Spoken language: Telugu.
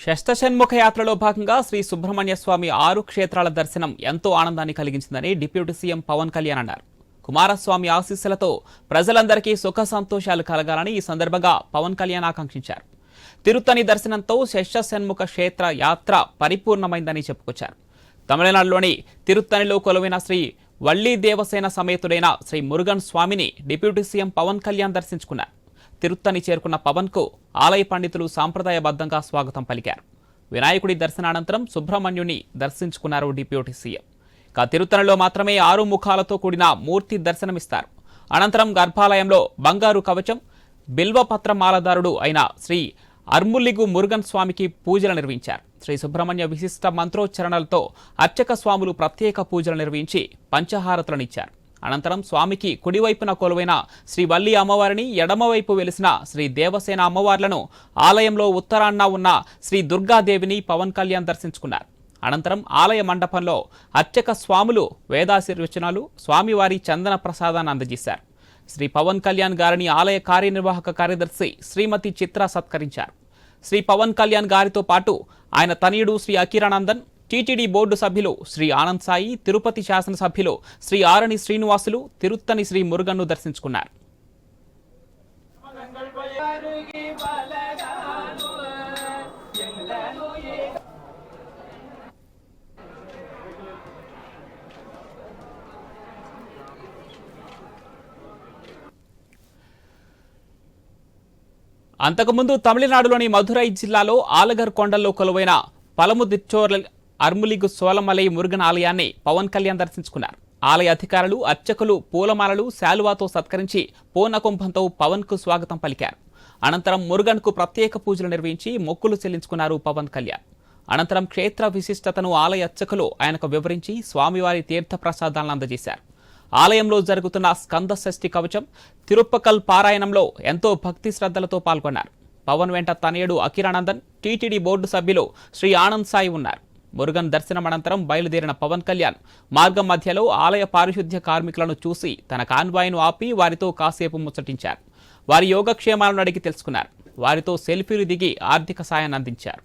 షష్టషణ్ముఖ యాత్రలో భాగంగా శ్రీ సుబ్రహ్మణ్య స్వామి 6 క్షేత్రాల దర్శనం ఎంతో ఆనందాన్ని కలిగించిందని డిప్యూటీ సీఎం పవన్ కళ్యాణ్ అన్నారు. కుమారస్వామి ఆశీస్సులతో ప్రజలందరికీ సుఖ సంతోషాలు కలగాలని ఈ సందర్భంగా పవన్ కళ్యాణ్ ఆకాంక్షించారు. తిరుత్తని దర్శనంతో షష్టషణ్ముఖ క్షేత్ర యాత్ర పరిపూర్ణమైందని చెప్పుకొచ్చారు. తమిళనాడులోని తిరుత్తనిలో కొలువైన శ్రీ వల్లి దేవసేన సమేతుడైన శ్రీ మురుగన్ స్వామిని డిప్యూటీ సీఎం పవన్ కళ్యాణ్ దర్శించుకున్నారు. తిరుత్తని చేరుకున్న పవన్ కు ఆలయ పండితులు సాంప్రదాయబద్ధంగా స్వాగతం పలికారు. వినాయకుడి దర్శనానంతరం సుబ్రహ్మణ్యుని దర్శించుకున్నారు డిప్యూటీ సీఎం. తిరుత్తనిలో మాత్రమే 6 ముఖాలతో కూడిన మూర్తి దర్శనమిస్తారు. అనంతరం గర్భాలయంలో బంగారు కవచం, బిల్వపత్ర మాలదారుడు అయిన శ్రీ అర్ములిగు మురుగన్ స్వామికి పూజలు నిర్వహించారు. శ్రీ సుబ్రహ్మణ్య విశిష్ట మంత్రోచ్చరణలతో అర్చక స్వాములు ప్రత్యేక పూజలు నిర్వహించి పంచహారతులనిచ్చారు. అనంతరం స్వామికి కుడివైపున కొలువైన శ్రీ వల్లి అమ్మవారిని, ఎడమవైపు వెలిసిన శ్రీ దేవసేన అమ్మవార్లను, ఆలయంలో ఉత్తరాన్న ఉన్న శ్రీ దుర్గాదేవిని పవన్ కళ్యాణ్ దర్శించుకున్నారు. అనంతరం ఆలయ మండపంలో అర్చక స్వాములు వేదాశీర్వచనాలు, స్వామివారి చందన ప్రసాదాన్ని అందజేశారు. శ్రీ పవన్ కళ్యాణ్ గారిని ఆలయ కార్యనిర్వాహక కార్యదర్శి శ్రీమతి చిత్ర సత్కరించారు. శ్రీ పవన్ కళ్యాణ్ గారితో పాటు ఆయన తనయుడు శ్రీ అకిరానందన్, టీటీడీ బోర్డు సభ్యులు శ్రీ ఆనంద్ సాయి, తిరుపతి శాసనసభ్యులు శ్రీ ఆరణి శ్రీనివాసులు తిరుత్తని శ్రీ మురుగన్ను దర్శించుకున్నారు. అంతకుముందు తమిళనాడులోని మధురై జిల్లాలో ఆలగర్ కొండల్లో కొలువైన పలముదిచ్చోర్ల అర్ములిగు సోలమలై మురుగన్ ఆలయాన్ని పవన్ కళ్యాణ్ దర్శించుకున్నారు. ఆలయ అధికారులు, అర్చకులు పూలమాలలు, శాలువాతో సత్కరించి పూర్ణకుంభంతో పవన్ కు స్వాగతం పలికారు. అనంతరం మురుగన్ కు ప్రత్యేక పూజలు నిర్వహించి మొక్కులు చెల్లించుకున్నారు పవన్ కళ్యాణ్. అనంతరం క్షేత్ర విశిష్టతను ఆలయ అర్చకులు ఆయనకు వివరించి స్వామివారి తీర్థ ప్రసాదాలను అందజేశారు. ఆలయంలో జరుగుతున్న స్కంద షష్ఠి కవచం, తిరుప్పకల్ పారాయణంలో ఎంతో భక్తి శ్రద్ధలతో పాల్గొన్నారు. పవన్ వెంట తనయుడు అకిరానందన్, టీటీడీ బోర్డు సభ్యులు శ్రీ ఆనంద్ సాయి ఉన్నారు. మురుగన్ దర్శనం అనంతరం బయలుదేరిన పవన్ కళ్యాణ్ మార్గం మధ్యలో ఆలయ పారిశుద్ధ్య కార్మికులను చూసి తన కాన్వాయ్ను ఆపి వారితో కాసేపు ముచ్చటించారు. వారి యోగక్షేమాలను అడిగి తెలుసుకున్నారు. వారితో సెల్ఫీలు దిగి ఆర్థిక సాయాన్ని అందించారు.